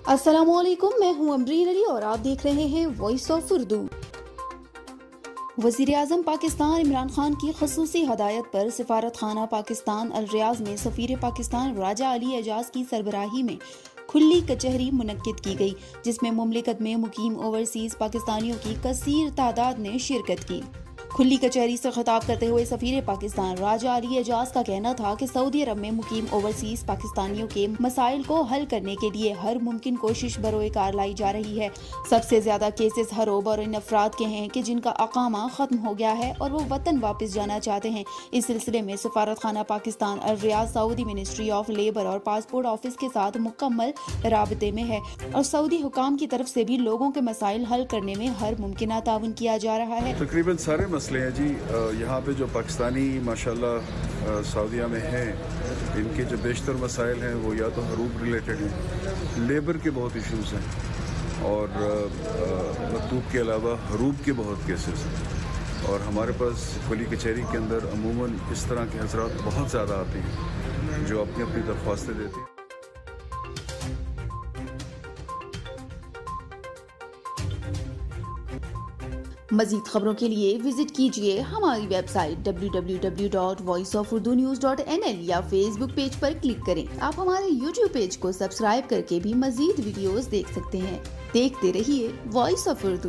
अस्सलामुअलैकुम, मैं हूं अमरीन अली और आप देख रहे हैं वॉइस ऑफ उर्दू। वज़ीर आज़म पाकिस्तान इमरान खान की ख़ुसूसी हदायत पर सिफारत खाना पाकिस्तान अल रियाज़ में सफ़ीर पाकिस्तान राजा अली एजाज की सरबराही में खुली कचहरी मुनक्किद की गई, जिसमें मुमलिकत में मुकीम ओवरसीज़ पाकिस्तानियों की कसीर तादाद ने शिरकत की। खुली कचहरी से खिताब करते हुए सफीर पाकिस्तान राजा अली एजाज का कहना था कि सऊदी अरब में मुकीम ओवरसीज पाकिस्तानियों के मसाइल को हल करने के लिए हर मुमकिन कोशिश बरोए कार लाई जा रही है। सबसे ज्यादा केसेस हरोब और इन अफराद के हैं कि जिनका अकामा खत्म हो गया है और वो वतन वापस जाना चाहते हैं। इस सिलसिले में सफारत खाना पाकिस्तान अल रियाज सऊदी मिनिस्ट्री ऑफ लेबर और पासपोर्ट ऑफिस के साथ मुकम्मल राबते में है और सऊदी हुकाम की तरफ से भी लोगों के मसाइल हल करने में हर मुमकिन ताउन किया जा रहा है। तकरीबन सारे मसले हैं जी। यहाँ पे जो पाकिस्तानी माशाल्लाह सऊदीया में हैं, इनके जो बेशतर मसाइल हैं वो या तो हरूब रिलेटेड हैं, लेबर के बहुत इश्यूज़ हैं और मतूब के अलावा हरूब के बहुत केसेस हैं। और हमारे पास खुली कचहरी के अंदर अमूमन इस तरह के हज़रात बहुत ज़्यादा आते हैं जो अपनी अपनी दरख्वास्तें देते हैं। मज़ीद खबरों के लिए विजिट कीजिए हमारी वेबसाइट www.voiceofurdunews.nl या फेसबुक पेज पर क्लिक करें। आप हमारे यूट्यूब पेज को सब्सक्राइब करके भी मज़ीद वीडियोस देख सकते हैं। देखते रहिए वॉइस ऑफ उर्दू।